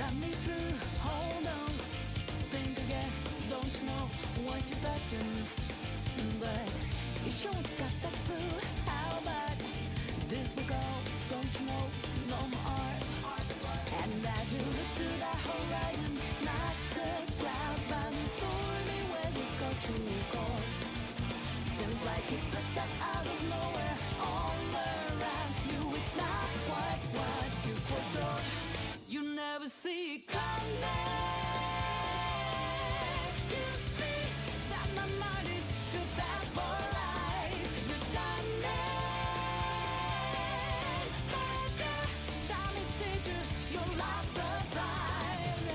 run me through. Hold on, think again. Don't you know what you're expecting? But you sure got that clue. How about this will go? Don't you know no more? And as you look to the horizon, not the cloud, but the stormy weather's go to cold. Seems like it took that out of nowhere. All around you, it's not quite what you forethought. You never see it coming. You see that my mind is too fast for life. You're done it. By the time it teaches your life surprise.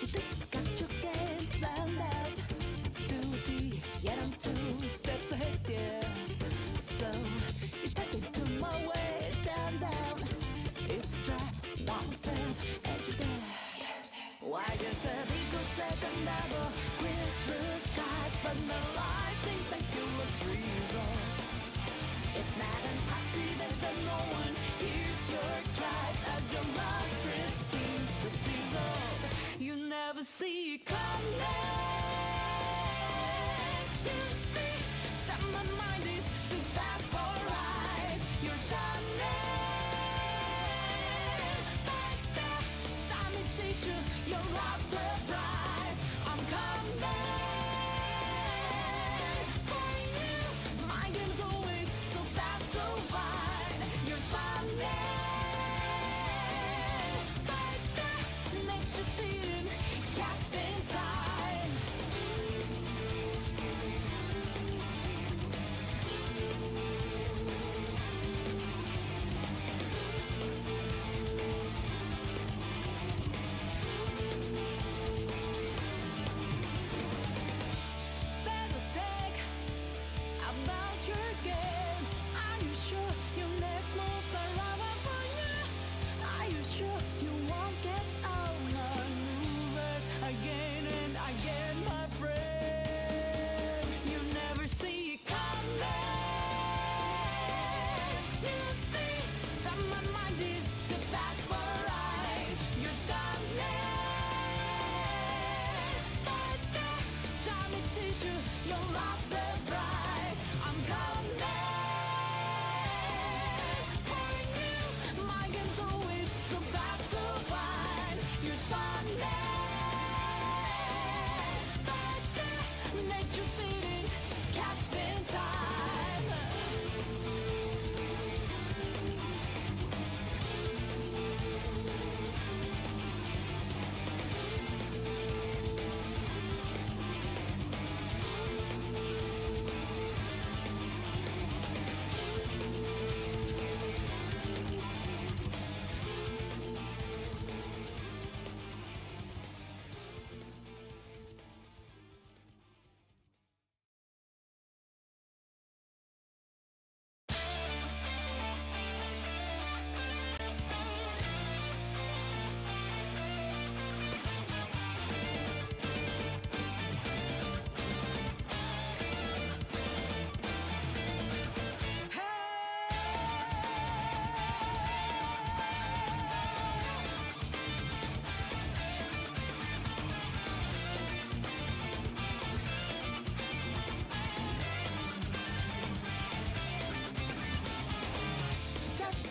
You think got your game planned out to a T, yet I'm 2 steps ahead, yeah. So you step into my way, stand down. It's a trap, one step, and you're dead. Why just a microsecond double, clear blue skies, but no lightning, speculous reason. It's not an accident that no one hears your cries as your mind drifting to dissolve. You never see it coming. You see that my mind is too fast for eyes. You're done it. By the time it teaches your love surprise, I'm coming for you. My game's always so fast, so fine. You're smiling. By the nature feeling, catched in time. Better think about your game. Are you sure your next move are over for you? Are you sure you won't get outmaneuvered again and again, my friend? You never see it coming. You see that my mind is too fast for eyes. You're done it. By the time it teaches your love surprise, I'm coming for you. My game's always so fast, so fine. You're smiling. By the nature feeling, catched in time.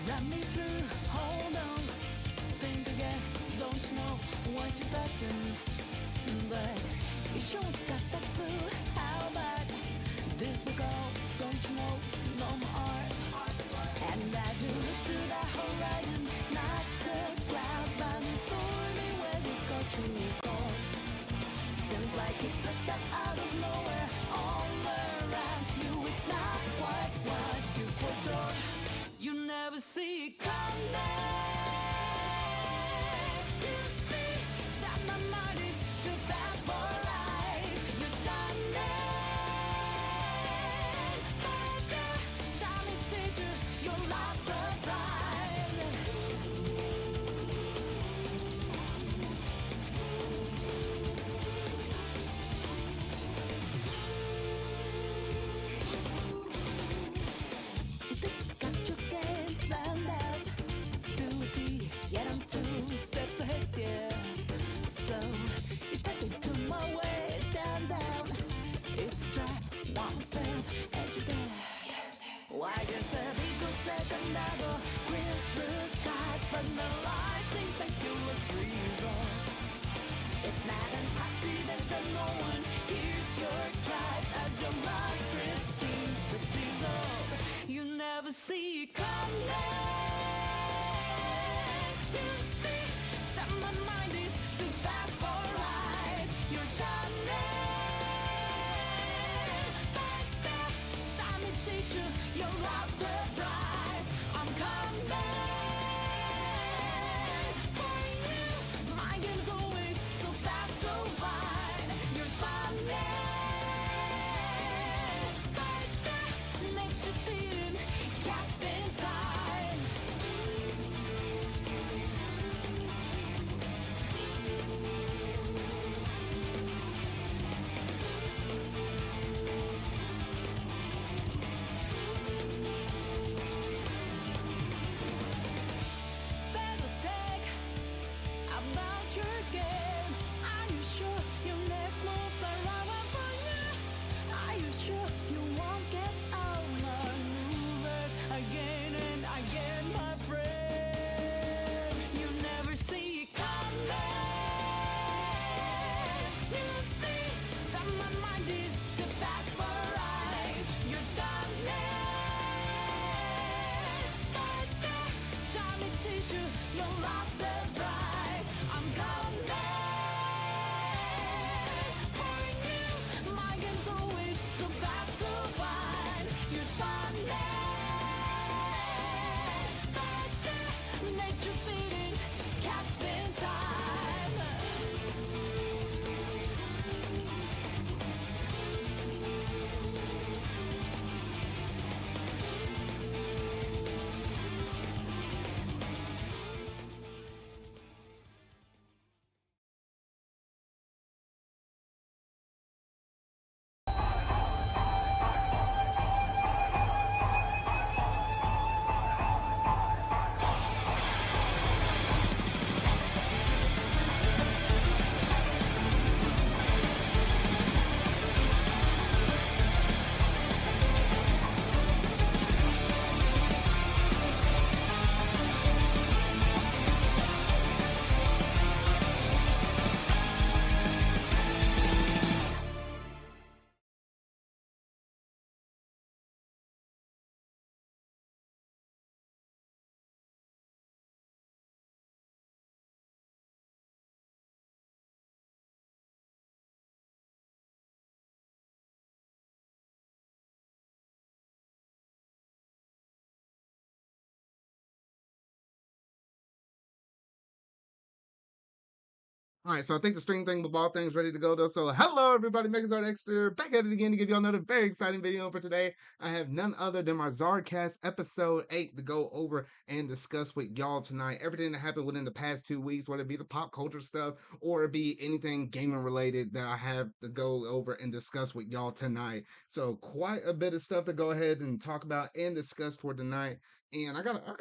Run me through, hold on, think again. Don't you know what you're expecting? But you sure got that clue. How about this will go? Don't you know no more? And as you look to the horizon, not the cloud, but the stormy weather's go to cold. Seems like it took that out of nowhere. All around you, it's not quite what you forethought. You never see it coming. You see that my mind is too fast for life. You're done it. By the time it All right, so I think the string thing with ball thing's ready to go though. So hello everybody, Megazord Extra back at it again to give you another very exciting video for today. I have none other than my ZardCast episode 8 to go over and discuss with y'all tonight. Everything that happened within the past 2 weeks, whether it be the pop culture stuff or it be anything gaming related that I have to go over and discuss with y'all tonight. So quite a bit of stuff to go ahead and talk about and discuss for tonight. And I got a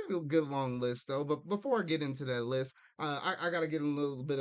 fairly good long list though. But before I get into that list, I gotta get a little bit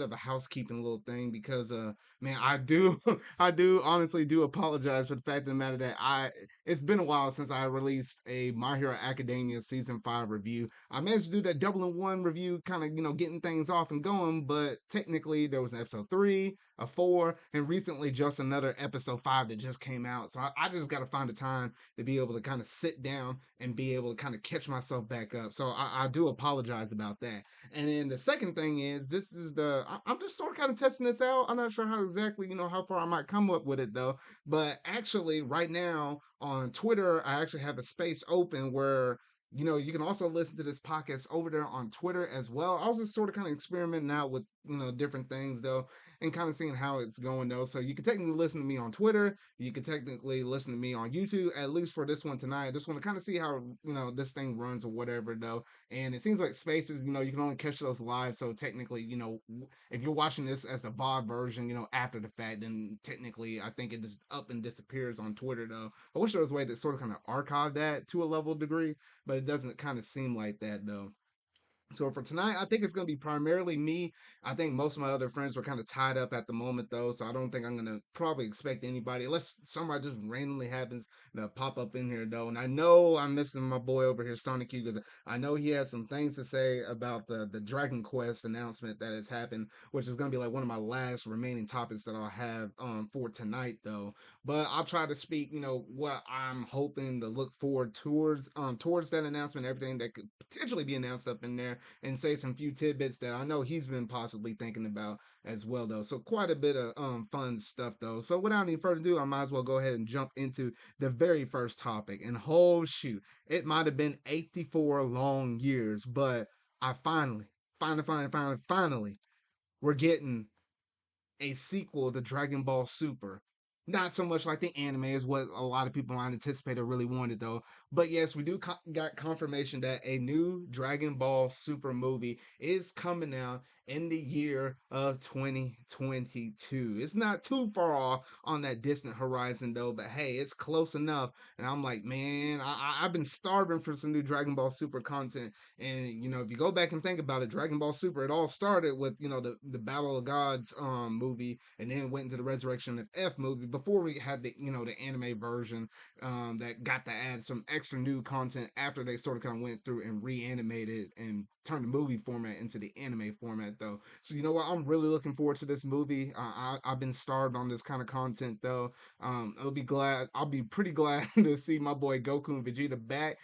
of a housekeeping little thing because man I do I do honestly do apologize for the fact of the matter that I it's been a while since I released a My Hero Academia season 5 review. I managed to do that double in one review, kind of getting things off and going, but technically there was an episode 3, a 4, and recently just another episode 5 that just came out. So I just gotta find the time to be able to kind of sit down and be able to kind of catch myself back up. So I do apologize about that. And then the second thing is this is I'm just sort of kind of testing this out. I'm not sure how exactly, how far I might come up with it though. But actually right now on Twitter, I actually have a space open where you can also listen to this podcast over there on Twitter as well. I was just sort of kind of experimenting out with, different things though, and kind of seeing how it's going though. So you can technically listen to me on Twitter. You can technically listen to me on YouTube, at least for this one tonight. I just want to kind of see how, this thing runs or whatever though. And it seems like Spaces, you can only catch those live. So technically, if you're watching this as a VOD version, after the fact, then technically, I think it just up and disappears on Twitter, though. I wish there was a way to sort of kind of archive that to a level degree, but it doesn't kind of seem like that, though. So for tonight, I think it's going to be primarily me. I think most of my other friends were kind of tied up at the moment, though. So I don't think I'm going to probably expect anybody, unless somebody just randomly happens to pop up in here, though. And I know I'm missing my boy over here, Sonic Q, because I know he has some things to say about the Dragon Quest announcement that has happened, which is going to be like one of my last remaining topics that I'll have for tonight, though. But I'll try to speak, what I'm hoping to look forward towards that announcement, everything that could potentially be announced up in there, and say some few tidbits that I know he's been possibly thinking about as well, though. So quite a bit of fun stuff, though. So without any further ado, I might as well go ahead and jump into the very first topic. And oh shoot, it might have been 84 long years, but I finally, we're getting a sequel to Dragon Ball Super. Not so much like the anime is what a lot of people might anticipate or really wanted though. But yes, we do got confirmation that a new Dragon Ball Super movie is coming out in the year of 2022. It's not too far off on that distant horizon though, but hey, it's close enough. And I'm like, man, I've been starving for some new Dragon Ball Super content. And if you go back and think about it, Dragon Ball Super, it all started with the Battle of Gods movie, and then went into the Resurrection of F movie before we had the anime version that got to add some extra new content after they sort of kind of went through and reanimated and turned the movie format into the anime format though. So you know what? I'm really looking forward to this movie. I've been starved on this kind of content though. I'll be pretty glad to see my boy Goku and Vegeta back.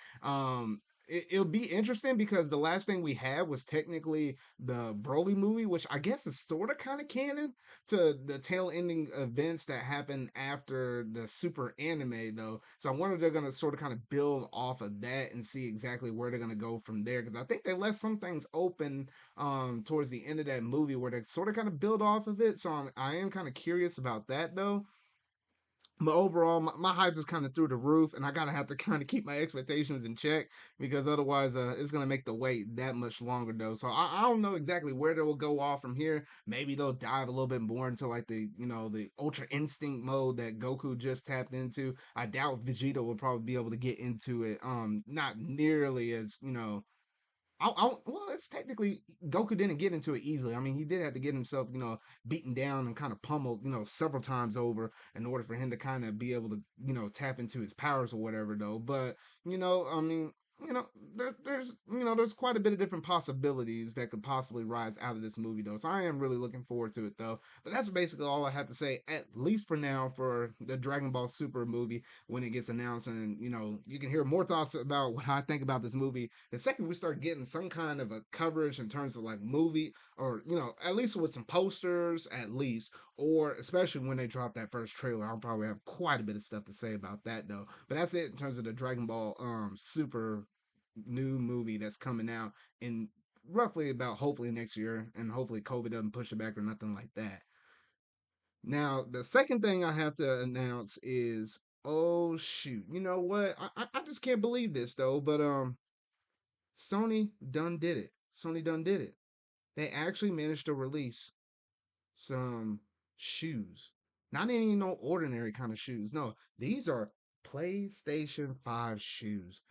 It'll be interesting because the last thing we had was technically the Broly movie, which I guess is sort of kind of canon to the tail ending events that happened after the Super anime, though. So I wonder if they're going to sort of kind of build off of that and see exactly where they're going to go from there. Because I think they left some things open towards the end of that movie where they sort of kind of build off of it. So I am kind of curious about that, though. But overall, my hype is kind of through the roof, and I gotta have to kind of keep my expectations in check because otherwise, it's gonna make the wait that much longer, though. So I don't know exactly where they will go off from here. Maybe they'll dive a little bit more into like the Ultra Instinct mode that Goku just tapped into. I doubt Vegeta will probably be able to get into it. Not nearly as well, it's technically Goku didn't get into it easily. I mean, he did have to get himself, beaten down and kind of pummeled, several times over in order for him to kind of be able to, tap into his powers or whatever, though. But, I mean, there's quite a bit of different possibilities that could possibly rise out of this movie, though. So I am really looking forward to it, though. But that's basically all I have to say, at least for now, for the Dragon Ball Super movie when it gets announced. And, you can hear more thoughts about what I think about this movie the second we start getting some kind of a coverage in terms of like movie or at least with some posters at least, or especially when they drop that first trailer, I'll probably have quite a bit of stuff to say about that though. But that's it in terms of the Dragon Ball Super new movie that's coming out in roughly about hopefully next year, and hopefully COVID doesn't push it back or nothing like that. Now, the second thing I have to announce is, oh shoot, you know what? I just can't believe this though, but Sony done did it. Sony done did it. They actually managed to release some shoes. Not any no ordinary kind of shoes. No, these are PlayStation 5 shoes.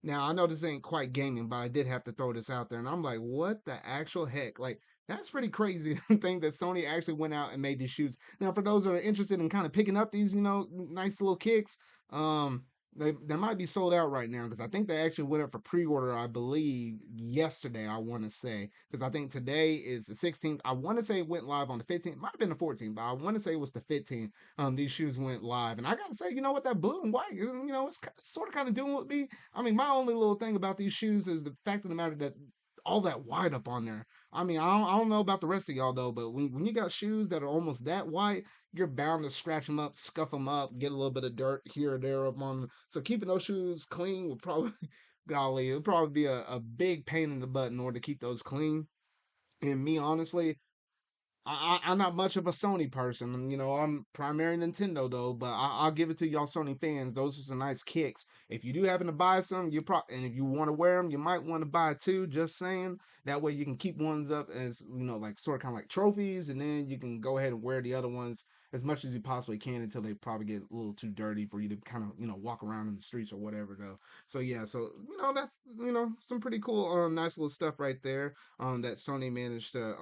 Now I know this ain't quite gaming, but I did have to throw this out there, and I'm like, what the actual heck? Like, that's pretty crazy to think that Sony actually went out and made these shoes. Now, for those that are interested in kind of picking up these, nice little kicks, they might be sold out right now because I think they actually went up for pre-order, I believe, yesterday. I want to say because I think today is the 16th. I want to say it went live on the 15th. Might have been the 14th, but I want to say it was the 15th. These shoes went live, and I gotta say, you know what, that blue and white, it's sort of kind of doing with me. I mean, my only little thing about these shoes is the fact of the matter that all that white up on there. I mean, I don't know about the rest of y'all though, but when you got shoes that are almost that white, you're bound to scratch them up, scuff them up, get a little bit of dirt here or there up on them. So keeping those shoes clean would probably, golly, it would probably be a big pain in the butt in order to keep those clean. And me, honestly, I'm not much of a Sony person. I'm primary Nintendo though, but I'll give it to y'all Sony fans. Those are some nice kicks. If you do happen to buy some, and if you want to wear them, you might want to buy two. Just saying. That way you can keep ones up as like sort of kind of like trophies, and then you can go ahead and wear the other ones as much as you possibly can until they probably get a little too dirty for you to kind of walk around in the streets or whatever though. So yeah, so that's some pretty cool, nice little stuff right there. That Sony managed to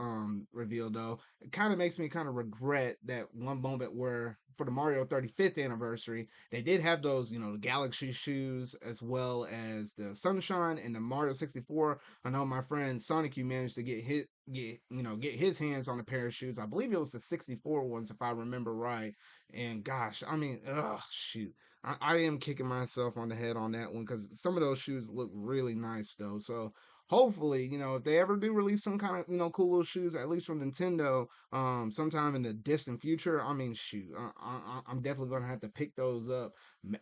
reveal though. It kind of makes me kind of regret that one moment where for the Mario 35th anniversary, they did have those, the Galaxy shoes as well as the Sunshine and the Mario 64. I know my friend Sonic, you managed to get his hands on a pair of shoes. I believe it was the 64 ones if I remember right. And gosh, I mean, ugh, shoot. I am kicking myself on the head on that one because some of those shoes look really nice though. So hopefully, if they ever do release some kind of, cool little shoes, at least from Nintendo, sometime in the distant future, I mean, shoot, I'm definitely gonna have to pick those up.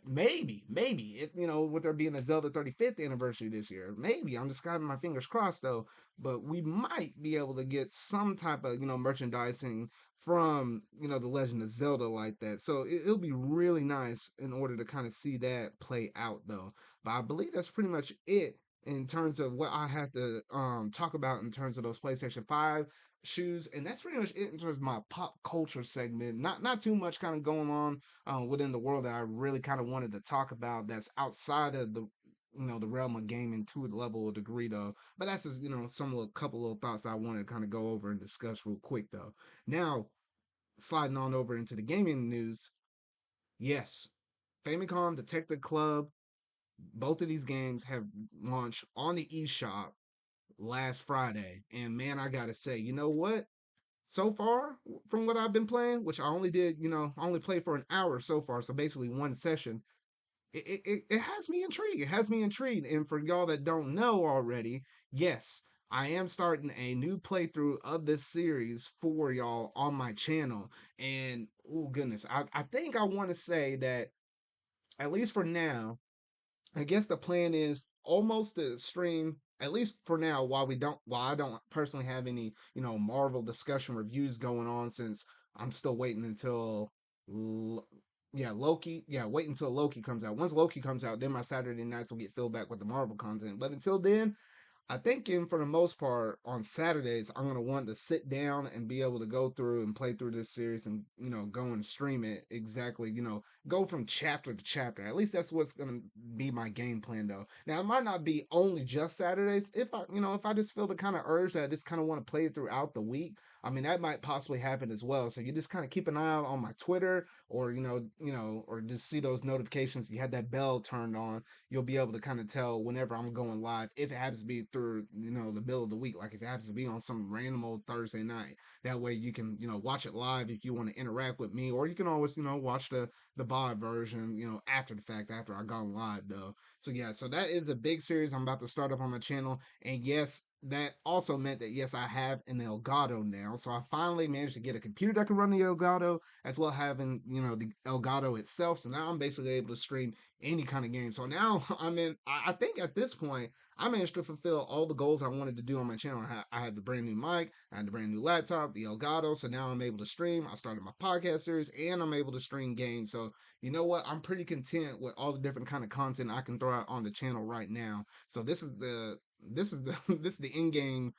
Maybe if with there being a Zelda 35th anniversary this year, maybe I'm just got my fingers crossed though. But we might be able to get some type of merchandising from the Legend of Zelda like that. So it'll be really nice in order to kind of see that play out though. But I believe that's pretty much it in terms of what I have to talk about in terms of those PlayStation 5 shoes. And that's pretty much it in terms of my pop culture segment. Not too much kind of going on within the world that I really kind of wanted to talk about that's outside of the realm of gaming to a level of degree though. But that's just some little couple little thoughts I wanted to kind of go over and discuss real quick though. Now, sliding on over into the gaming news, yes, Famicom Detective Club, both of these games have launched on the eShop last Friday. And man, I gotta say, you know what? So far, from what I've been playing, which I only did, I only played for an hour so far, so basically one session, it has me intrigued. It has me intrigued. And for y'all that don't know already, yes, I am starting a new playthrough of this series for y'all on my channel. And oh goodness, I think I want to say that at least for now, I guess the plan is almost to stream at least for now while I don't personally have any Marvel discussion reviews going on since I'm still waiting until yeah Loki wait until Loki comes out. Once Loki comes out, then my Saturday nights will get filled back with the Marvel content. But until then, I think in for the most part on Saturdays I'm gonna want to sit down and be able to go through and play through this series and go and stream it exactly, go from chapter to chapter. At least that's what's gonna be my game plan though. Now it might not be only just Saturdays. If I just feel the kind of urge that I just kind of want to play it throughout the week, I mean that might possibly happen as well. So you just kind of keep an eye out on my Twitter or or just see those notifications. You had that bell turned on, you'll be able to kind of tell whenever I'm going live. If it happens to be through, the middle of the week, like if it happens to be on some random old Thursday night, that way you can, watch it live if you want to interact with me, or you can always, watch the VOD version, after the fact, after I gone live though. So yeah, so that is a big series I'm about to start up on my channel. And yes, that also meant that yes, I have an Elgato now. So I finally managed to get a computer that can run the Elgato, as well having, the Elgato itself. So now I'm basically able to stream any kind of game. So now I think at this point I managed to fulfill all the goals I wanted to do on my channel. I had the brand new mic, I had the brand new laptop, the Elgato. So now I'm able to stream. I started my podcast series, and I'm able to stream games. So you know what? I'm pretty content with all the different kind of content I can throw out on the channel right now. So this is the end game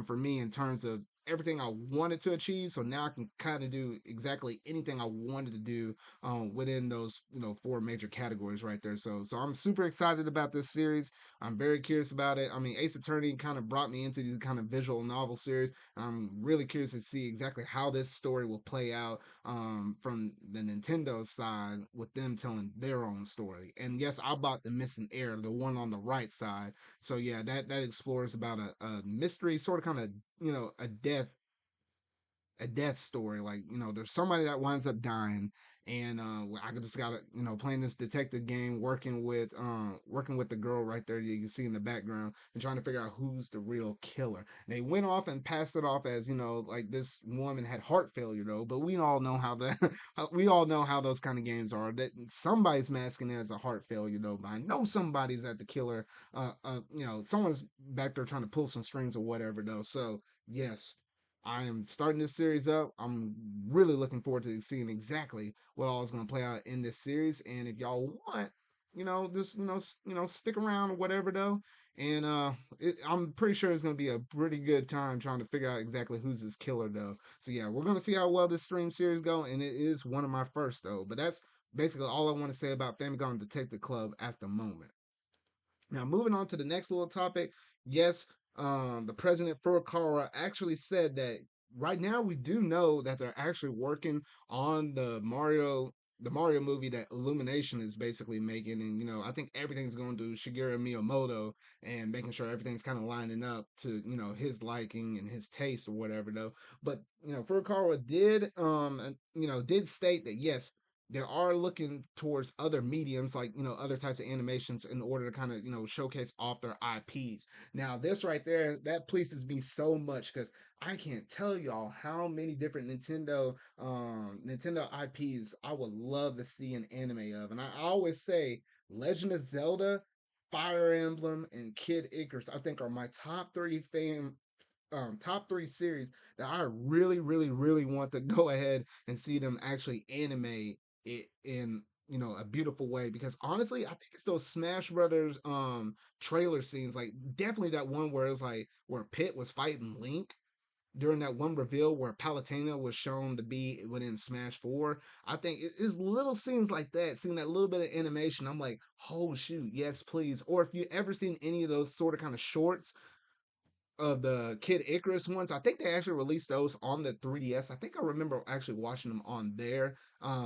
for me in terms of everything I wanted to achieve. So now I can kind of do exactly anything I wanted to do within those four major categories right there. So I'm super excited about this series. I'm very curious about it. I mean, Ace Attorney kind of brought me into these kind of visual novel series. I'm really curious to see exactly how this story will play out from the Nintendo side with them telling their own story. And yes, I bought the Missing Heir, the one on the right side. So yeah, that explores about a mystery, sort of kind of a death story. Like, there's somebody that winds up dying, and I just got to, playing this detective game, working with the girl right there you can see in the background, and trying to figure out who's the real killer. They went off and passed it off as, like this woman had heart failure though, but we all know how that we all know how those kind of games are. That somebody's masking it as a heart failure though, but I know somebody's at the killer. Someone's back there trying to pull some strings or whatever though. So yes, I am starting this series up. I'm really looking forward to seeing exactly what all is going to play out in this series. And if y'all want, just stick around or whatever though. And I'm pretty sure it's going to be a pretty good time trying to figure out exactly who's this killer though. So yeah, we're going to see how well this stream series go, and it is one of my first though. But that's basically all I want to say about Famicom Detective Club at the moment. Now, moving on to the next little topic. Yes, the President Furukawa actually said that right now we do know that they're actually working on the Mario movie that Illumination is basically making, and I think everything's going to Shigeru Miyamoto and making sure everything's kind of lining up to his liking and his taste or whatever though. But Furukawa did state that yes, they are looking towards other mediums like other types of animations in order to kind of showcase off their IPs. Now this right there, that pleases me so much because I can't tell y'all how many different Nintendo IPs I would love to see an anime of. And I always say Legend of Zelda, Fire Emblem, and Kid Icarus I think are my top three series that I really, really, really want to go ahead and see them actually animate it in a beautiful way. Because honestly, I think it's those Smash Brothers trailer scenes, like definitely that one where it's like where Pit was fighting Link during that one reveal where Palutena was shown to be within Smash 4. I think it's little scenes like that, seeing that little bit of animation. I'm like, oh shoot, yes, please. Or if you ever seen any of those sort of kind of shorts of the Kid Icarus ones. I think they actually released those on the 3DS. I think I remember actually watching them on there.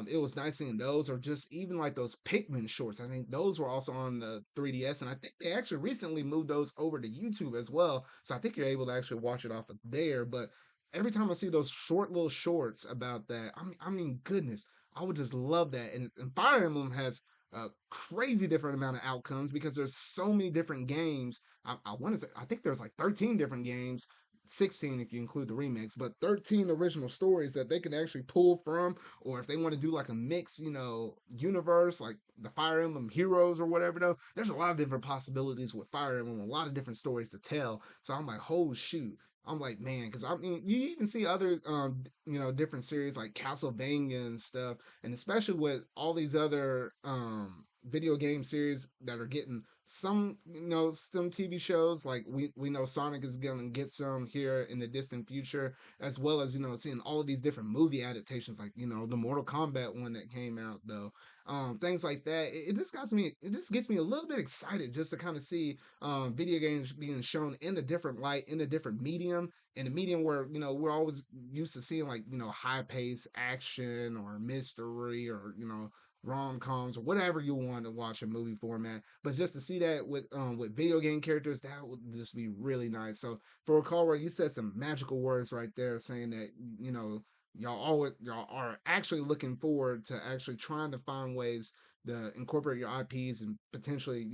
It was nice seeing those, or just even like those Pikmin shorts. I think those were also on the 3DS, and I think they actually recently moved those over to YouTube as well. So I think you're able to actually watch it off of there. But every time I see those short little shorts about that, I mean, goodness, I would just love that. And Fire Emblem has a crazy different amount of outcomes because there's so many different games. I want to say I think there's like 13 different games, 16 if you include the remakes, but 13 original stories that they can actually pull from. Or if they want to do like a mix, universe like the Fire Emblem Heroes or whatever, though, there's a lot of different possibilities with Fire Emblem, a lot of different stories to tell. So I'm like, oh shoot. I'm like, man, because I mean, you even see other, different series like Castlevania and stuff, and especially with all these other video game series that are getting some TV shows, like we know Sonic is gonna get some here in the distant future, as well as seeing all of these different movie adaptations, like the Mortal Kombat one that came out though, things like that. It just gets me a little bit excited just to kind of see video games being shown in a different light, in a different medium, in a medium where we're always used to seeing like high paced action or mystery or rom coms or whatever you want to watch a movie format. But just to see that with video game characters, that would just be really nice. So for a call where you said some magical words right there, saying that y'all are actually looking forward to actually trying to find ways to incorporate your IPs and potentially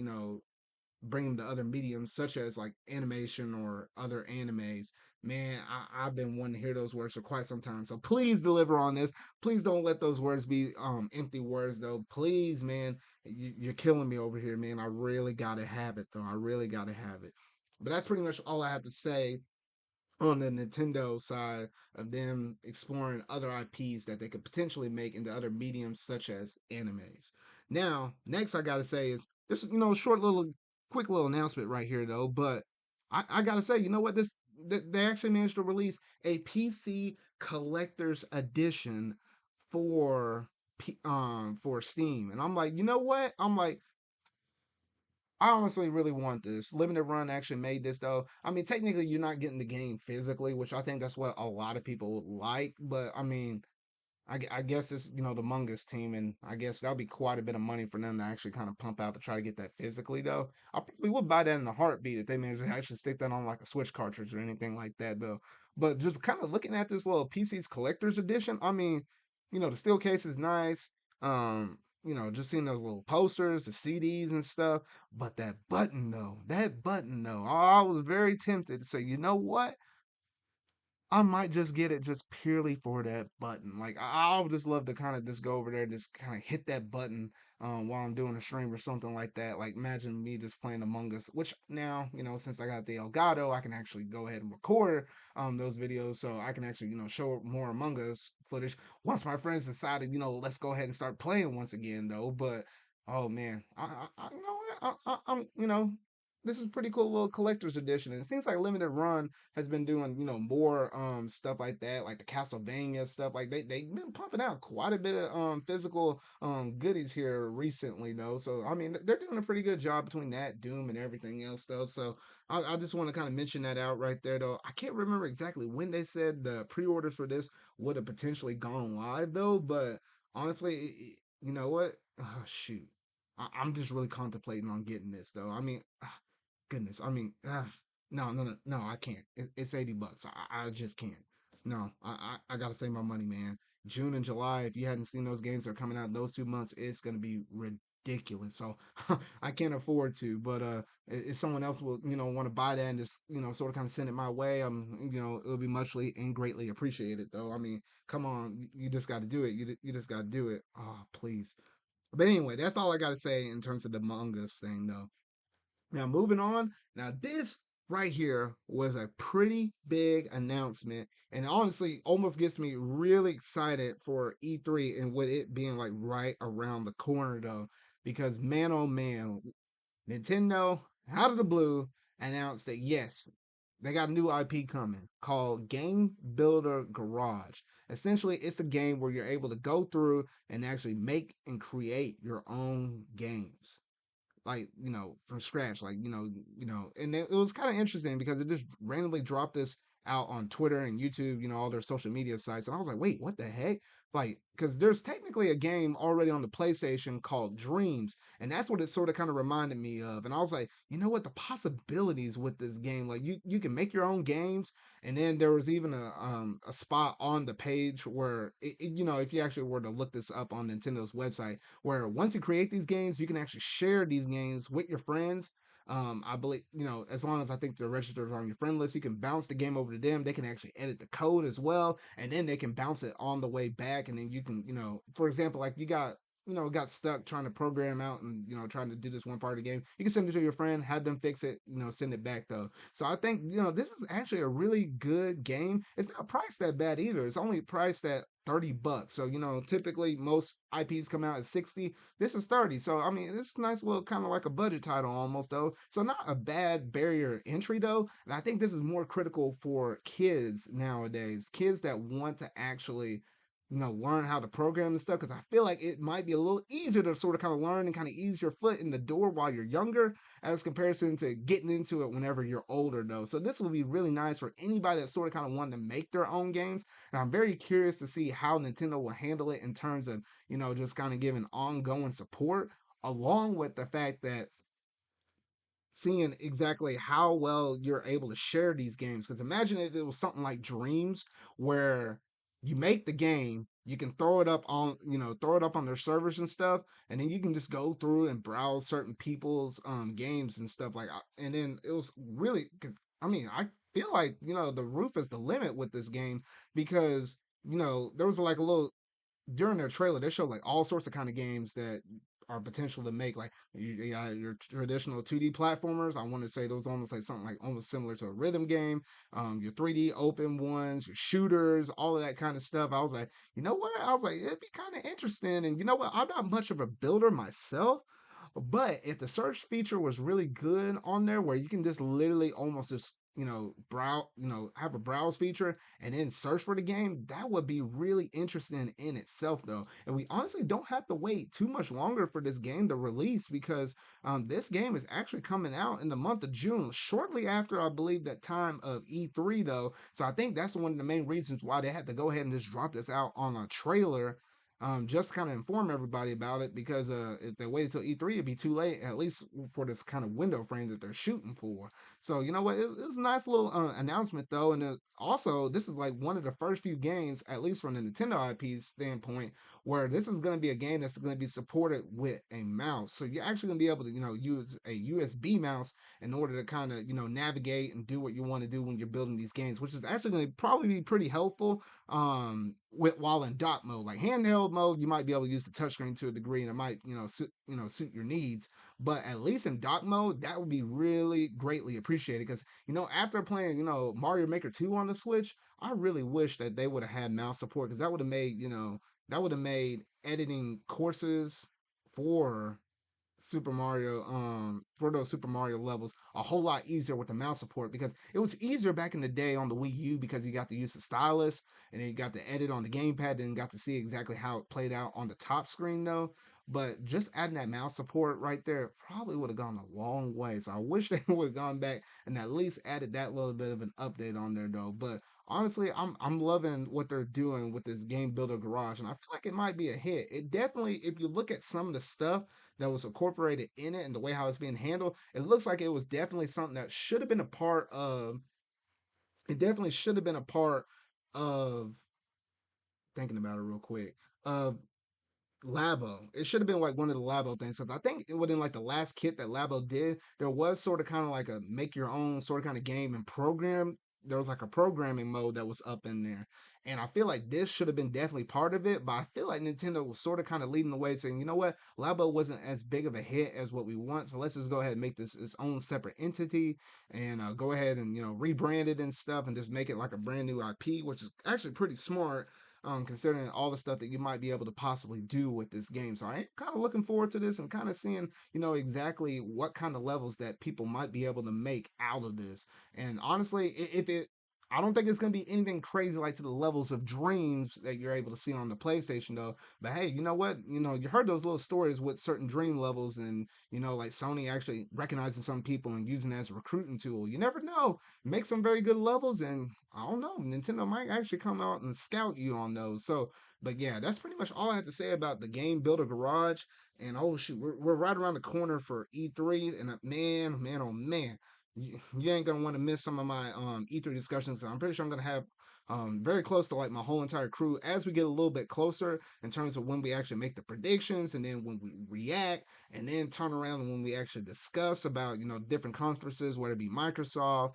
bring them to other mediums such as like animation or other animes. Man, I've been wanting to hear those words for quite some time. So please deliver on this. Please don't let those words be empty words though. Please, man, you're killing me over here, man. I really gotta have it though. I really gotta have it. But that's pretty much all I have to say on the Nintendo side of them exploring other IPs that they could potentially make into other mediums such as animes. Now, next I gotta say is this is short little quick little announcement right here though, but I gotta say, you know what, they actually managed to release a PC collector's edition for for Steam. And I'm like, you know what? I'm like, I honestly really want this. Limited Run actually made this though. I mean, technically you're not getting the game physically, which I think that's what a lot of people like. But I mean, I guess it's the Mungus team, and I guess that'll be quite a bit of money for them to actually kind of pump out to try to get that physically though. I probably would buy that in a heartbeat if they managed to actually stick that on like a Switch cartridge or anything like that though. But just kind of looking at this little PC's collector's edition, I mean, the steel case is nice. Just seeing those little posters, the CDs and stuff. But that button though, I was very tempted to say, you know what? I might just get it just purely for that button. Like I would just love to kind of just go over there and just kind of hit that button while I'm doing a stream or something like that. Like imagine me just playing Among Us, which now, since I got the Elgato, I can actually go ahead and record those videos so I can actually, show more Among Us footage once my friends decided, let's go ahead and start playing once again though. But oh man, you know what? I'm, this is pretty cool little collector's edition. And it seems like Limited Run has been doing more stuff like that, like the Castlevania stuff. Like they've been pumping out quite a bit of physical goodies here recently though. So I mean they're doing a pretty good job between that, Doom, and everything else though. So I just want to kind of mention that out right there though. I can't remember exactly when they said the pre-orders for this would have potentially gone live though, but honestly, you know what? Oh, shoot. I'm just really contemplating on getting this though. I mean, goodness. I mean, no, no, no, no, I can't. It's $80. I just can't. No, I gotta save my money, man. June and July, if you hadn't seen those games that are coming out those 2 months, it's gonna be ridiculous. So I can't afford to. But if someone else will, want to buy that and just, sort of kind of send it my way, it'll be muchly and greatly appreciated. Though, I mean, come on, you just got to do it. You just got to do it. Oh, please. But anyway, that's all I got to say in terms of the manga thing, though. Now, moving on. Now, this right here was a pretty big announcement, and honestly, almost gets me really excited for E3 and with it being like right around the corner, though. Because man, oh man, Nintendo out of the blue announced that yes, they got a new IP coming called Game Builder Garage. Essentially, it's a game where you're able to go through and actually make and create your own games like from scratch like and it was kind of interesting because it just randomly dropped this out on Twitter and YouTube, all their social media sites, and I was like, wait, what the heck? Like, because there's technically a game already on the PlayStation called Dreams, and that's what it sort of kind of reminded me of. And I was like, you know what, the possibilities with this game, like you can make your own games. And then there was even a spot on the page where if you actually were to look this up on Nintendo's website, where once you create these games, you can actually share these games with your friends. I believe, as long as I think they're registered on your friend list, you can bounce the game over to them. They can actually edit the code as well, and then they can bounce it on the way back. And then you can, for example, like you got stuck trying to program out and trying to do this one part of the game. You can send it to your friend, have them fix it, send it back though. So I think this is actually a really good game. It's not priced that bad either. It's only priced at $30. So typically most IPs come out at 60. This is 30. So I mean, it's a nice little kind of like a budget title almost though. So not a bad barrier entry though. And I think this is more critical for kids nowadays. Kids that want to actually learn how to program and stuff, because I feel like it might be a little easier to sort of kind of learn and kind of ease your foot in the door while you're younger as comparison to getting into it whenever you're older though. So this will be really nice for anybody that sort of kind of wanted to make their own games. And I'm very curious to see how Nintendo will handle it in terms of, just kind of giving ongoing support, along with the fact that seeing exactly how well you're able to share these games. Because imagine if it was something like Dreams, where you make the game You can throw it up on, throw it up on their servers and stuff, and then you can just go through and browse certain people's games and stuff and then it was really because I mean I feel like the roof is the limit with this game because there was like a little during their trailer, they showed like all sorts of kind of games that are potential to make like you got your traditional 2D platformers. I want to say those almost like something like almost similar to a rhythm game. Your 3D open ones, your shooters, all of that kind of stuff. I was like, you know what? I was like, it'd be kind of interesting. And you know what? I'm not much of a builder myself, but if the search feature was really good on there, where you can just literally almost just browse, have a browse feature and then search for the game, that would be really interesting in itself, though. And we honestly don't have to wait too much longer for this game to release because this game is actually coming out in the month of June, shortly after I believe that time of E3, though. So I think that's one of the main reasons why they had to go ahead and just drop this out on a trailer just to kind of inform everybody about it because if they waited till E3, it'd be too late, at least for this kind of window frame that they're shooting for. So, you know what? It's a nice little announcement, though. And also, this is like one of the first few games, at least from the Nintendo IP standpoint, where this is going to be a game that's going to be supported with a mouse. So, you're actually going to be able to, use a USB mouse in order to kind of, navigate and do what you want to do when you're building these games, which is actually going to probably be pretty helpful while in dock mode. Like handheld mode, you might be able to use the touchscreen to a degree, and it might suit your needs. But at least in dock mode, that would be really greatly appreciated because after playing Mario Maker 2 on the Switch, I really wish that they would have had mouse support because that would have made editing courses for for those Super Mario levels a whole lot easier with the mouse support because it was easier back in the day on the Wii U because you got to use the stylus and then you got to edit on the gamepad and got to see exactly how it played out on the top screen though. But just adding that mouse support right there probably would have gone a long way. So I wish they would have gone back and at least added that little bit of an update on there though. But honestly, I'm loving what they're doing with this game builder garage, and I feel like it might be a hit. It definitely, if you look at some of the stuff that was incorporated in it and the way how it's being handled, it looks like it was definitely something that should have been a part of. It definitely should have been a part of thinking about it real quick of Labo. It should have been like one of the Labo things because I think it within like the last kit that Labo did, there was sort of kind of like a make your own sort of kind of game and program. There was like a programming mode that was up in there. And I feel like this should have been definitely part of it, but I feel like Nintendo was sort of kind of leading the way saying, you know what, Labo wasn't as big of a hit as what we want, so let's just go ahead and make this its own separate entity and go ahead and rebrand it and stuff and just make it like a brand new IP, which is actually pretty smart considering all the stuff that you might be able to possibly do with this game. So I am kind of looking forward to this and kind of seeing, exactly what kind of levels that people might be able to make out of this. And honestly, if it I don't think it's gonna be anything crazy like to the levels of dreams that you're able to see on the PlayStation though. But hey, you know what? You heard those little stories with certain dream levels and like Sony actually recognizing some people and using it as a recruiting tool. You never know, make some very good levels, and I don't know, Nintendo might actually come out and scout you on those. So, but yeah, that's pretty much all I have to say about the Game Builder Garage. And oh shoot, we're right around the corner for E3, and man, oh man, you ain't gonna want to miss some of my E3 discussions. So I'm pretty sure I'm gonna have very close to like my whole entire crew as we get a little bit closer in terms of when we actually make the predictions and then when we react and then turn around and when we actually discuss about different conferences, whether it be Microsoft,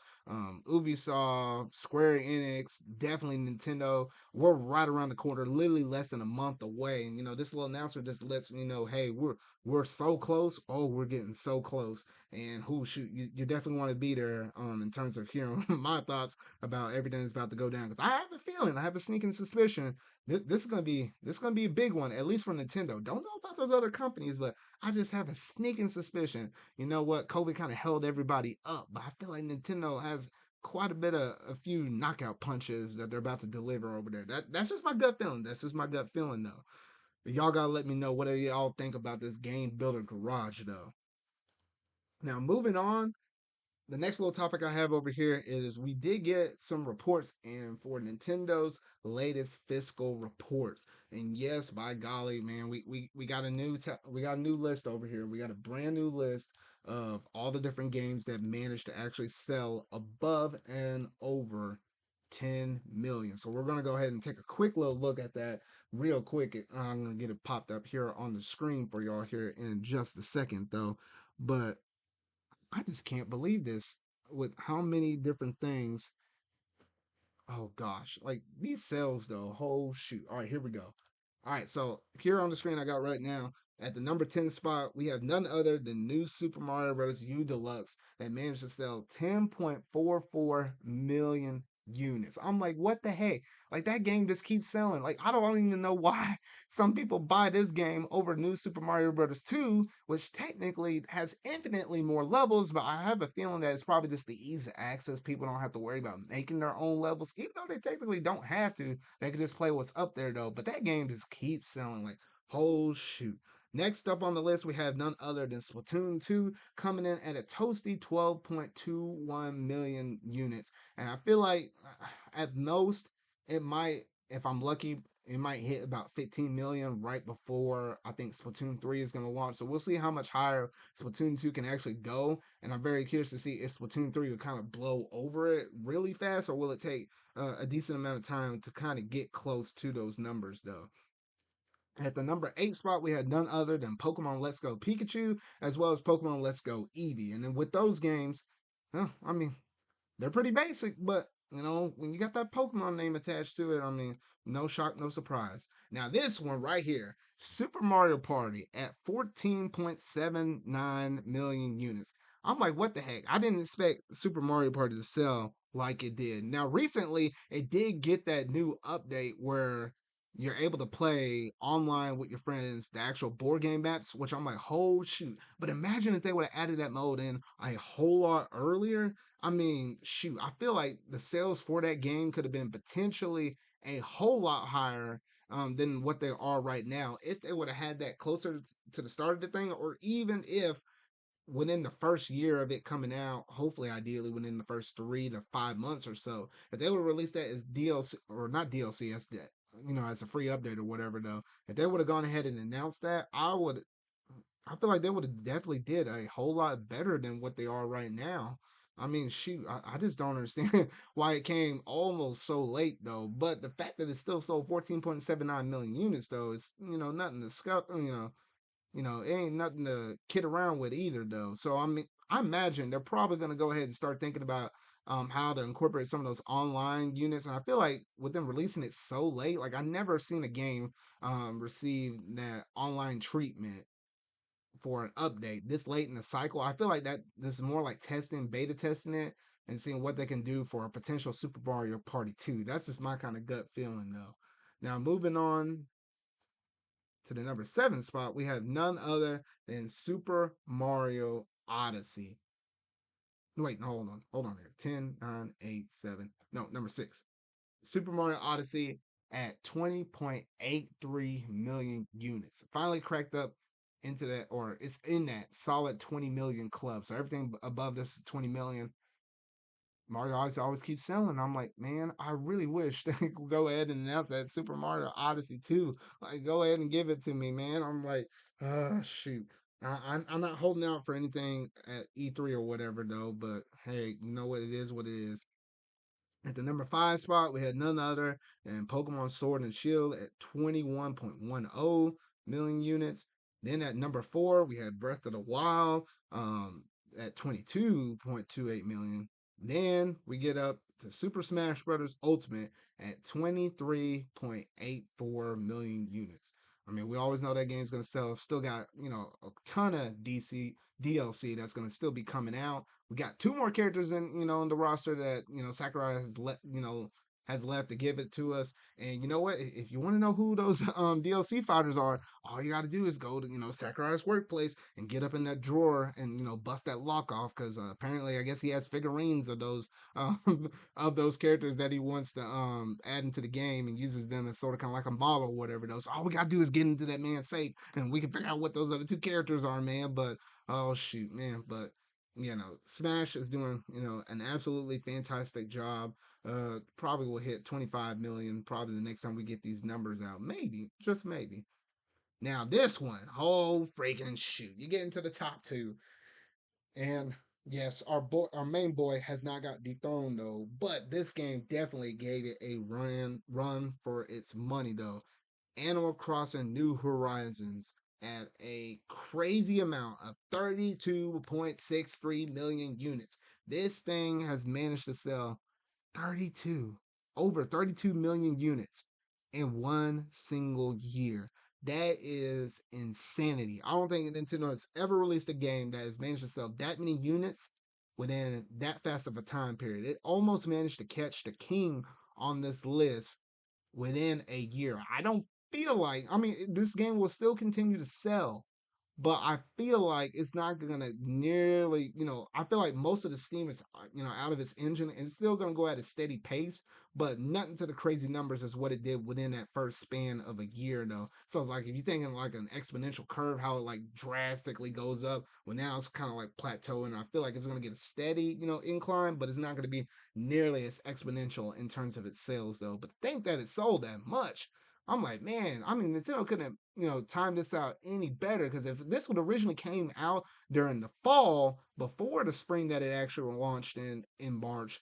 Ubisoft, Square Enix, definitely Nintendo. We're right around the corner, literally less than a month away. And this little announcer just lets me know, hey, we're so close. Oh, we're getting so close. And who shoot, you definitely want to be there in terms of hearing my thoughts about everything that's about to go down. Because I have a feeling, I have a sneaking suspicion this is gonna be a big one, at least for Nintendo. Don't know about those other companies, but I just have a sneaking suspicion. You know what? COVID kind of held everybody up, but I feel like Nintendo has quite a bit of a few knockout punches that they're about to deliver over there. That's just my gut feeling. That's just my gut feeling though. But y'all gotta let me know what do y'all think about this game builder garage though. Now moving on, the next little topic I have over here is we did get some reports in for Nintendo's latest fiscal reports. And yes, by golly, man, we got a we got a new list over here. We got a brand new list of all the different games that managed to actually sell above and over. 10 million. So we're going to go ahead and take a quick little look at that real quick. I'm going to get it popped up here on the screen for y'all here in just a second, though. But I just can't believe this with how many different things. Oh gosh, like these sales though. Oh shoot. All right, here we go. All right, so here on the screen I got right now at the number 10 spot, we have none other than New Super Mario Bros. U Deluxe that managed to sell 10.44 million units. I'm like, what the heck? Like that game just keeps selling. Like I don't even know why some people buy this game over New Super Mario Bros. 2, which technically has infinitely more levels, but I have a feeling that it's probably just the ease of access. People don't have to worry about making their own levels, even though they technically don't have to. They can just play what's up there though. But that game just keeps selling like, oh shoot. Next up on the list, we have none other than Splatoon 2 coming in at a toasty 12.21 million units. And I feel like at most, it might, if I'm lucky, it might hit about 15 million right before I think Splatoon 3 is going to launch. So we'll see how much higher Splatoon 2 can actually go. And I'm very curious to see if Splatoon 3 will kind of blow over it really fast, or will it take a decent amount of time to kind of get close to those numbers, though. At the number 8 spot, we had none other than Pokemon Let's Go Pikachu, as well as Pokemon Let's Go Eevee. And then with those games, I mean, they're pretty basic, but when you got that Pokemon name attached to it, I mean, no shock, no surprise. Now, this one right here, Super Mario Party at 14.79 million units. I'm like, what the heck? I didn't expect Super Mario Party to sell like it did. Now, recently, it did get that new update where you're able to play online with your friends, the actual board game maps, which I'm like, oh shoot. But imagine if they would have added that mode in a whole lot earlier. I mean, shoot, I feel like the sales for that game could have been potentially a whole lot higher than what they are right now if they would have had that closer to the start of the thing, or even if within the first year of it coming out, hopefully, ideally, within the first 3 to 5 months or so, if they would have released that as DLC or not DLC, as that as a free update or whatever, though, if they would have gone ahead and announced that, I feel like they would have definitely did a whole lot better than what they are right now. I mean, shoot, I just don't understand why it came almost so late though. But the fact that it still sold 14.79 million units though is nothing to scuff. It ain't nothing to kid around with either though. So I mean, I imagine they're probably gonna go ahead and start thinking about how to incorporate some of those online units. And I feel like with them releasing it so late, like I never seen a game receive that online treatment for an update this late in the cycle. I feel like that this is more like testing, beta testing it, and seeing what they can do for a potential Super Mario Party 2. That's just my kind of gut feeling though. Now moving on to the number 7 spot, we have none other than Super Mario Odyssey. Wait, no, hold on there. 10, 9, 8, 7. No, number 6. Super Mario Odyssey at 20.83 million units. Finally cracked up into that, or it's in that solid 20 million club. So everything above this is 20 million. Mario Odyssey always keeps selling. I'm like, man, I really wish they could go ahead and announce that Super Mario Odyssey 2. Like, go ahead and give it to me, man. I'm like, shoot. I'm not holding out for anything at E3 or whatever, though. But hey, you know what? It is what it is. At the number 5 spot, we had none other than Pokemon Sword and Shield at 21.10 million units. Then at number 4, we had Breath of the Wild at 22.28 million. Then we get up to Super Smash Bros. Ultimate at 23.84 million units. I mean, we always know that game's going to sell. Still got, a ton of DLC that's going to still be coming out. We got two more characters in the roster that Sakurai has left to give it to us. And you know what? If you want to know who those DLC fighters are, all you got to do is go to Sakurai's workplace and get up in that drawer and bust that lock off, because apparently I guess he has figurines of those of those characters that he wants to add into the game, and uses them as sort of kind of like a model or whatever. Though, so all we gotta do is get into that man's safe, and we can figure out what those other two characters are, man. But oh shoot, man, but Smash is doing, an absolutely fantastic job. Probably will hit 25 million probably the next time we get these numbers out. Maybe, just maybe. Now this one, oh freaking shoot. You get into the top two. And Yes, our main boy has not got dethroned though, but this game definitely gave it a run for its money though. Animal Crossing New Horizons at a crazy amount of 32.63 million units. This thing has managed to sell 32, over 32 million units in one single year. That is insanity. I don't think Nintendo has ever released a game that has managed to sell that many units within that fast of a time period. It almost managed to catch the king on this list within a year. I don't feel like, I mean, this game will still continue to sell, but I feel like it's not gonna nearly, I feel like most of the steam is, out of its engine, and it's still gonna go at a steady pace, but nothing to the crazy numbers as what it did within that first span of a year, though. So, like, if you're thinking like an exponential curve, how it like drastically goes up, well, now it's kind of like plateauing. I feel like it's gonna get a steady, incline, but it's not gonna be nearly as exponential in terms of its sales, though. But think that it sold that much. I'm like, man, I mean, Nintendo couldn't have, timed this out any better because if this would originally came out during the fall before the spring that it actually launched in March,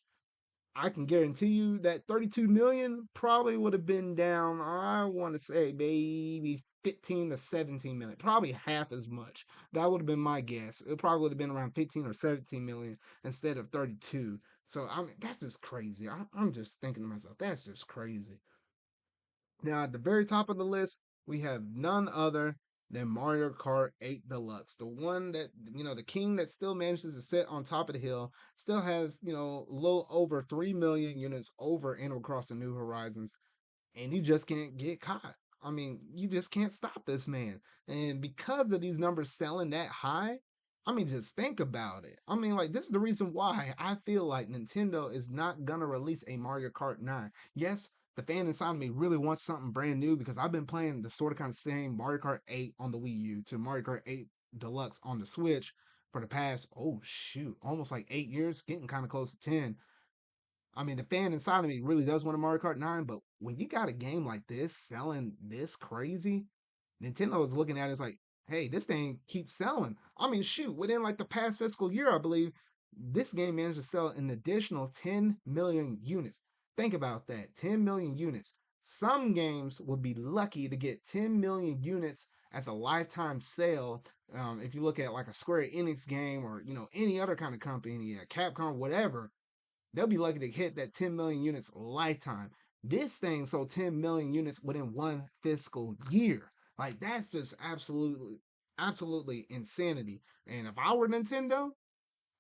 I can guarantee you that 32 million probably would have been down, I want to say maybe 15 to 17 million, probably half as much. That would have been my guess. It probably would have been around 15 or 17 million instead of 32. So, I mean, that's just crazy. I'm just thinking to myself, that's just crazy. Now, at the very top of the list, we have none other than Mario Kart 8 Deluxe, the one that, the king that still manages to sit on top of the hill, still has, a little over 3 million units over Animal Crossing New Horizons, and you just can't get caught. I mean, you just can't stop this man. And because of these numbers selling that high, I mean, just think about it. I mean, like, this is the reason why I feel like Nintendo is not gonna release a Mario Kart 9. Yes, the fan inside of me really wants something brand new because I've been playing the sort of kind of same Mario Kart 8 on the Wii U to Mario Kart 8 Deluxe on the Switch for the past, oh shoot, almost like 8 years, getting kind of close to 10. I mean, the fan inside of me really does want a Mario Kart 9, but when you got a game like this selling this crazy, Nintendo is looking at it as like, hey, this thing keeps selling. I mean, shoot, within like the past fiscal year, I believe this game managed to sell an additional 10 million units. Think about that, 10 million units. Some games would be lucky to get 10 million units as a lifetime sale. If you look at like a Square Enix game or any other kind of company, Capcom, whatever, they'll be lucky to hit that 10 million units lifetime. This thing sold 10 million units within one fiscal year. Like that's just absolutely insanity. And if I were Nintendo,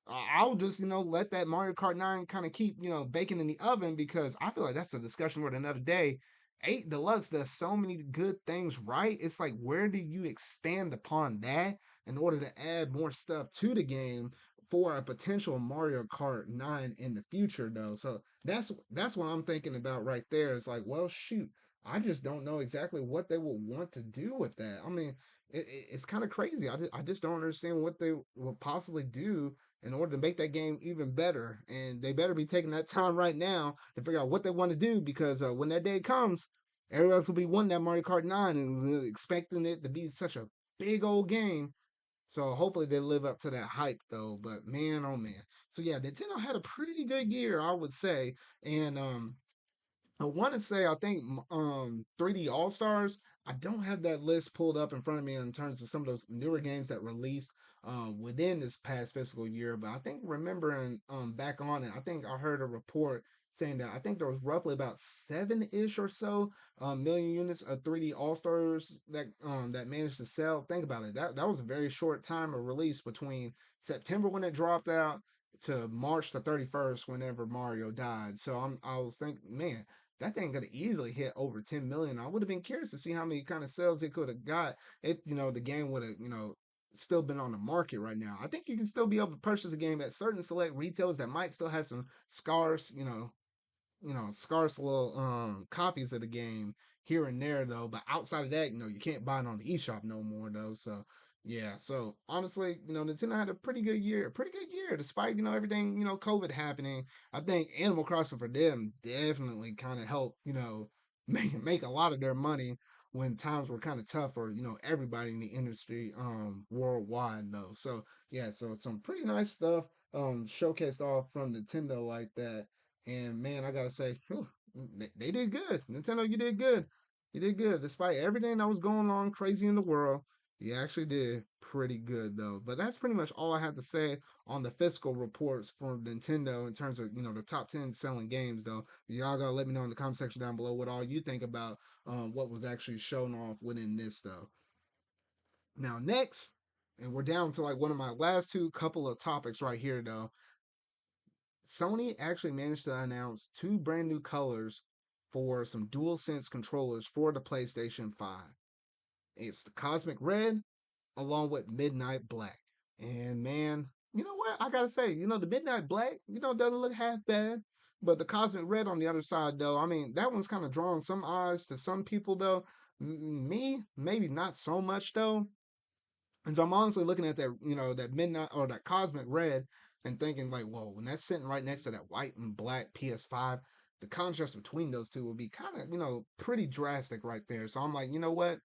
I'll just, let that Mario Kart 9 kind of keep, baking in the oven because I feel like that's a discussion for another day. 8 Deluxe does so many good things right. It's like, where do you expand upon that in order to add more stuff to the game for a potential Mario Kart 9 in the future, though? So that's what I'm thinking about right there. It's like, well, shoot, I just don't know exactly what they will want to do with that. I mean, it's kind of crazy. I just don't understand what they will possibly do in order to make that game even better. And they better be taking that time right now to figure out what they want to do because when that day comes, everyone else will be wanting that Mario Kart 9 and expecting it to be such a big old game. So hopefully they live up to that hype though. But man, oh man. So yeah, Nintendo had a pretty good year, I would say. And I want to say I think 3D All Stars. I don't have that list pulled up in front of me in terms of some of those newer games that released within this past fiscal year. But I think remembering back on it, I think I heard a report saying that I think there was roughly about 7-ish or so million units of 3D All Stars that managed to sell. Think about it. That was a very short time of release between September when it dropped out to March the 31st whenever Mario died. So I was thinking, man, that thing could have easily hit over 10 million. I would have been curious to see how many kind of sales it could have got if, the game would have, still been on the market right now. I think you can still be able to purchase the game at certain select retailers that might still have some scarce, scarce little copies of the game here and there though. But outside of that, you can't buy it on the eShop no more though. So yeah, so honestly, Nintendo had a pretty good year, despite everything COVID happening. I think Animal Crossing for them definitely kind of helped make a lot of their money when times were kind of tough for everybody in the industry worldwide though. So yeah, so some pretty nice stuff showcased off from Nintendo like that. And man, I gotta say, whew, they did good. Nintendo, you did good. You did good. Despite everything that was going on crazy in the world, you actually did pretty good though. But that's pretty much all I have to say on the fiscal reports from Nintendo in terms of, the top 10 selling games though. Y'all gotta let me know in the comment section down below what all you think about what was actually shown off within this though. Now next, and we're down to like one of my last two couple of topics right here though. Sony actually managed to announce two brand new colors for some DualSense controllers for the PlayStation 5. It's the Cosmic Red along with Midnight Black. And man, you know what? I gotta say, the Midnight Black, doesn't look half bad. But the Cosmic Red on the other side, though, I mean, that one's kind of drawing some eyes to some people, though. Me, maybe not so much, though. And so I'm honestly looking at that, that midnight or that cosmic red and thinking like, whoa, when that's sitting right next to that white and black PS5, the contrast between those two would be kind of, pretty drastic right there. So I'm like, you know what?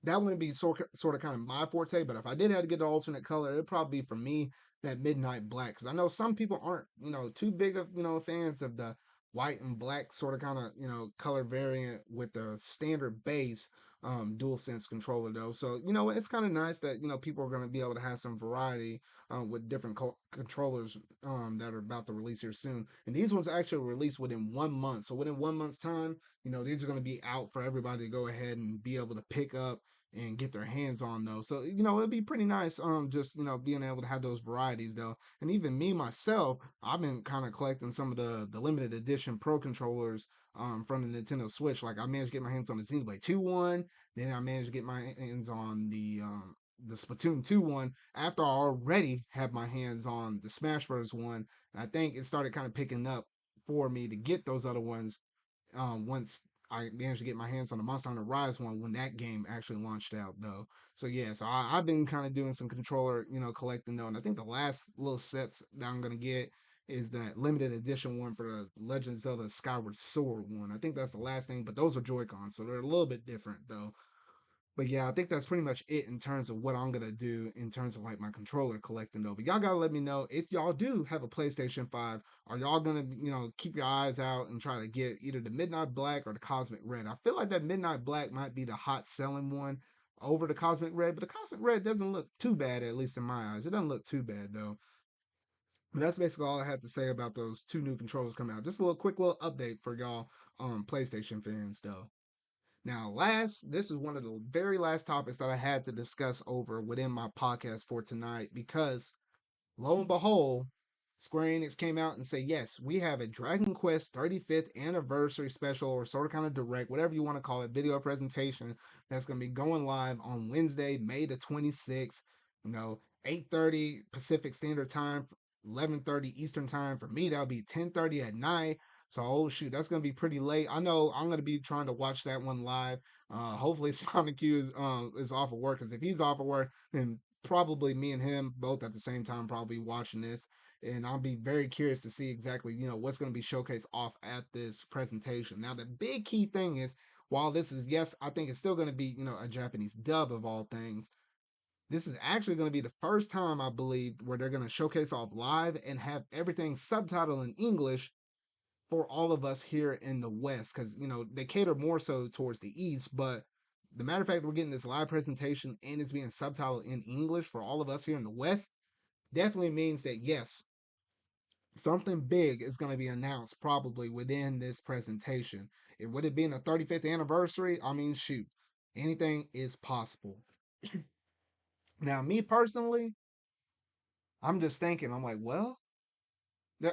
That wouldn't be sort of kind of my forte, but if I did have to get an alternate color, it'd probably be for me that midnight black because I know some people aren't too big of fans of the white and black sort of kind of color variant with the standard base dual sense controller though. So it's kind of nice that people are going to be able to have some variety with different controllers that are about to release here soon. And these ones actually release within 1 month. So within 1 month's time, these are going to be out for everybody to go ahead and be able to pick up and get their hands on those. So, it'd be pretty nice just, being able to have those varieties though. And even me myself, I've been kind of collecting some of the limited edition pro controllers from the Nintendo Switch. Like I managed to get my hands on the Xenoblade 2 one, then I managed to get my hands on the Splatoon 2 one after I already had my hands on the Smash Bros. One. And I think it started kind of picking up for me to get those other ones once I managed to get my hands on the Monster Hunter Rise one when that game actually launched out though. So yeah, so I've been kind of doing some controller, collecting though, and I think the last little sets that I'm gonna get is that limited edition one for the Legend of Zelda Skyward Sword one. I think that's the last thing, but those are Joy-Cons, so they're a little bit different though. But yeah, I think that's pretty much it in terms of what I'm gonna do in terms of like my controller collecting though. But y'all gotta let me know if y'all do have a PlayStation 5. Are y'all gonna, keep your eyes out and try to get either the Midnight Black or the Cosmic Red? I feel like that Midnight Black might be the hot selling one over the Cosmic Red, but the Cosmic Red doesn't look too bad, at least in my eyes. It doesn't look too bad though. But that's basically all I have to say about those two new controllers coming out. Just a little quick little update for y'all PlayStation fans though. Now, this is one of the very last topics that I had to discuss over within my podcast for tonight because lo and behold, Square Enix came out and said, yes, we have a Dragon Quest 35th anniversary special or sort of kind of direct, whatever you want to call it, video presentation that's going to be going live on Wednesday, May the 26th, 8:30 Pacific Standard Time, 11:30 Eastern Time. For me, that'll be 10:30 at night. So, oh shoot, that's gonna be pretty late. I know I'm gonna be trying to watch that one live. Hopefully, Sonic Q is off of work. Because if he's off of work, then probably me and him both at the same time probably watching this. And I'll be very curious to see exactly what's gonna be showcased off at this presentation. Now, the big key thing is, while this is yes, I think it's still gonna be a Japanese dub of all things. This is actually going to be the first time, I believe, where they're going to showcase off live and have everything subtitled in English for all of us here in the West, because they cater more so towards the East. But the matter of fact, we're getting this live presentation and it's being subtitled in English for all of us here in the West definitely means that yes, something big is going to be announced probably within this presentation. And with it being the 35th anniversary, I mean, shoot, anything is possible. Now, me personally, I'm just thinking, I'm like, well,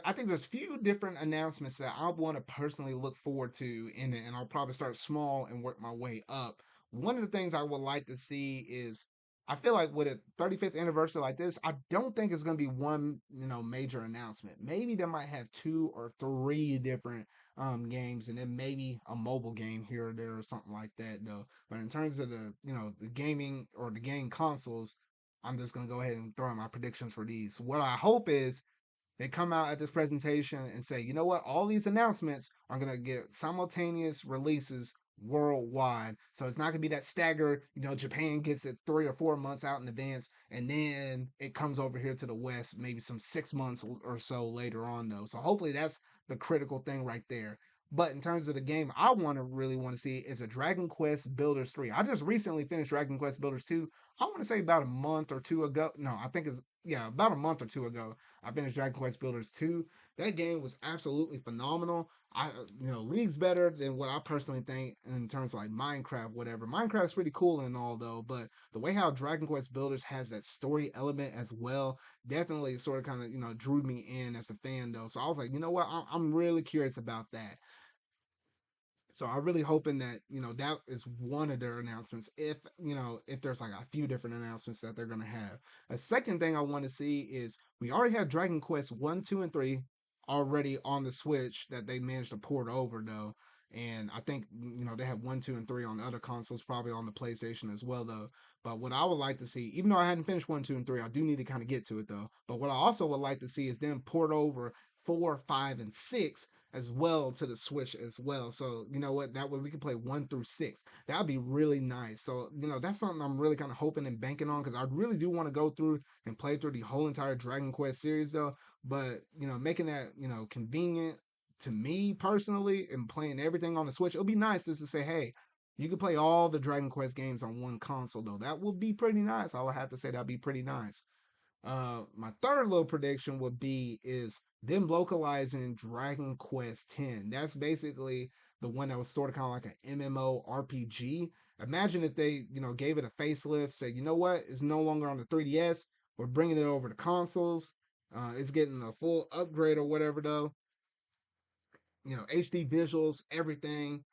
I think there's few different announcements that I want to personally look forward to in it, and I'll probably start small and work my way up. One of the things I would like to see is I feel like with a 35th anniversary like this, I don't think it's going to be one major announcement. Maybe they might have two or three different games, and then maybe a mobile game here or there or something like that though. But in terms of the gaming or the game consoles, I'm just going to go ahead and throw out my predictions for these. What I hope is they come out at this presentation and say, you know what, all these announcements are going to get simultaneous releases worldwide. So it's not gonna be that stagger. Japan gets it 3 or 4 months out in advance, and then it comes over here to the West maybe some 6 months or so later on though. So hopefully that's the critical thing right there. But in terms of the game, I really want to see is a Dragon Quest Builders 3. I just recently finished Dragon Quest Builders 2. I want to say about a month or two ago. No, I think it's yeah, about a month or two ago. I finished Dragon Quest Builders 2. That game was absolutely phenomenal. League's better than what I personally think in terms of like Minecraft, whatever. Minecraft's pretty cool and all though, but the way how Dragon Quest Builders has that story element as well definitely sort of kind of drew me in as a fan though. So I was like, you know what, I'm really curious about that. So I'm really hoping that that is one of their announcements. If there's like a few different announcements that they're gonna have. A second thing I want to see is we already have Dragon Quest 1, 2, and 3 already on the Switch that they managed to port over though. And I think they have 1, 2, and 3 on other consoles, probably on the PlayStation as well though. But what I would like to see, even though I hadn't finished 1, 2, and 3, I do need to kind of get to it though. But what I also would like to see is them port over 4, 5, and 6 as well to the Switch as well. So you know what? That way we can play 1 through 6. That would be really nice. So that's something I'm really kind of hoping and banking on because I really do want to go through and play through the whole entire Dragon Quest series though. But making that convenient to me personally and playing everything on the Switch, it'll be nice just to say, hey. You can play all the Dragon Quest games on one console, though. That would be pretty nice. I would have to say that'd be pretty nice. My third little prediction would be is them localizing Dragon Quest X. That's basically the one that was sort of kind of like an MMO RPG. Imagine if they, gave it a facelift, said, you know what, it's no longer on the 3DS. We're bringing it over to consoles. It's getting a full upgrade or whatever though. HD visuals, everything,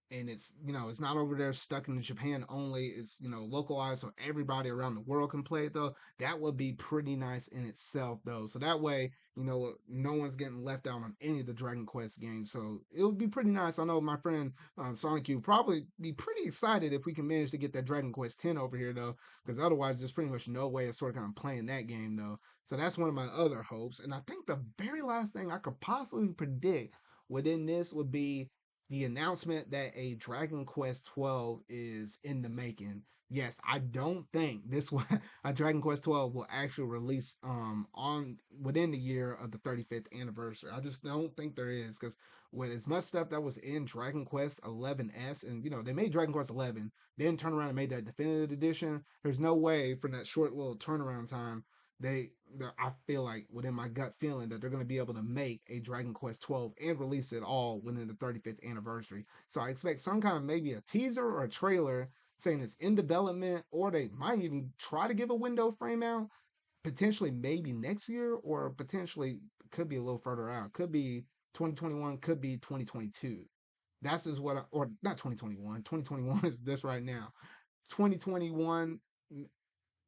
and it's not over there stuck in Japan only. It's localized so everybody around the world can play it though. That would be pretty nice in itself though. So that way no one's getting left out on any of the Dragon Quest games. So it would be pretty nice. I know my friend Sonic U probably be pretty excited if we can manage to get that Dragon Quest 10 over here though, because otherwise there's pretty much no way of sort of kind of playing that game though. So that's one of my other hopes. And I think the very last thing I could possibly predict within this would be the announcement that a Dragon Quest 12 is in the making. Yes, I don't think this one a Dragon Quest 12 will actually release on within the year of the 35th anniversary. I just don't think there is because with as much stuff that was in Dragon Quest 11S and they made Dragon Quest 11, then turned around and made that definitive edition. There's no way from that short little turnaround time they I feel like within my gut feeling that they're going to be able to make a Dragon Quest 12 and release it all within the 35th anniversary. So I expect some kind of maybe a teaser or a trailer saying it's in development, or they might even try to give a window frame out, potentially maybe next year, or potentially could be a little further out. Could be 2021, could be 2022. That's just what, or not 2021. 2021 is this right now. 2021,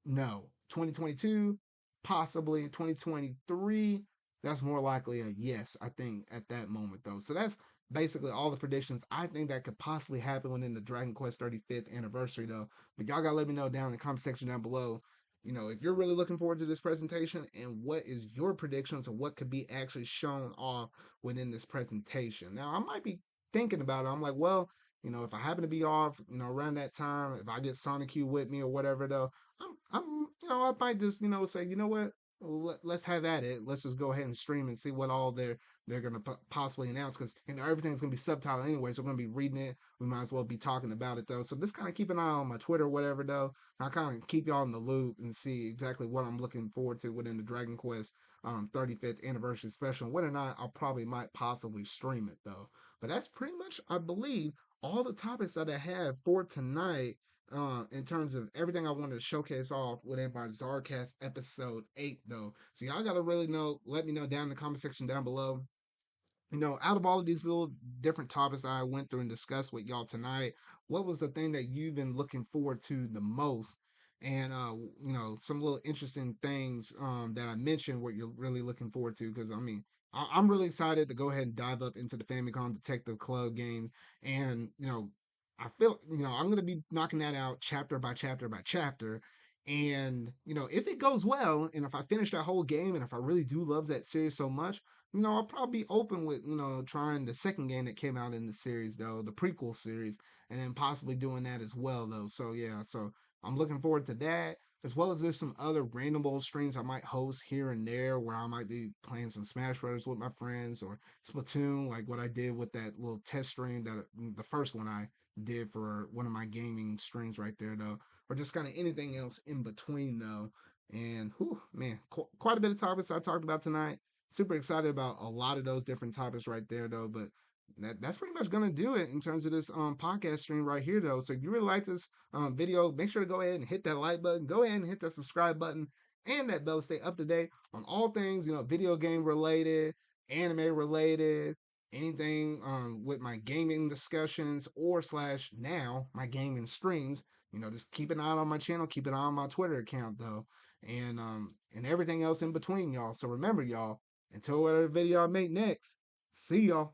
no. 2022, possibly 2023. That's more likely a yes, I think, at that moment, though. So that's basically all the predictions I think that could possibly happen within the Dragon Quest 35th anniversary, though. But y'all gotta let me know down in the comment section down below. If you're really looking forward to this presentation and what is your predictions of what could be actually shown off within this presentation. Now, I might be thinking about it. I'm like, well, if I happen to be off, around that time, if I get Sonic Q with me or whatever, though, I might just, say, you know what, let's have at it. Let's just go ahead and stream and see what all they're gonna possibly announce because everything's gonna be subtitled anyway, so we're gonna be reading it. We might as well be talking about it though. So just kind of keep an eye on my Twitter, or whatever though. I kind of keep y'all in the loop and see exactly what I'm looking forward to within the Dragon Quest 35th anniversary special. And whether or not I'll probably might possibly stream it though. But that's pretty much, I believe, all the topics that I have for tonight in terms of everything I wanted to showcase off within my ZardCast episode 8, though. So y'all gotta really know, let me know down in the comment section down below. Out of all of these little different topics that I went through and discussed with y'all tonight, what was the thing that you've been looking forward to the most? And some little interesting things that I mentioned what you're really looking forward to. Because I mean, I'm really excited to go ahead and dive up into the Famicom Detective Club games. And I feel I'm gonna be knocking that out chapter by chapter by chapter. And, if it goes well, and if I finish that whole game, and if I really do love that series so much, I'll probably be open with, trying the second game that came out in the series, though, the prequel series, and then possibly doing that as well, though. So, yeah, so I'm looking forward to that, as well as there's some other random old streams I might host here and there where I might be playing some Smash Brothers with my friends or Splatoon, like what I did with that little test stream, that the first one I did for one of my gaming streams right there, though, or just kind of anything else in between, though. And whew, man, quite a bit of topics I talked about tonight. Super excited about a lot of those different topics right there, though. But that's pretty much gonna do it in terms of this podcast stream right here, though. So if you really like this video, make sure to go ahead and hit that like button, go ahead and hit that subscribe button, and that bell to stay up to date on all things, video game related, anime related, anything with my gaming discussions, or slash now my gaming streams. Just keep an eye on my channel, keep an eye on my Twitter account, though, and everything else in between, y'all. So remember, y'all, until whatever video I make next, see y'all.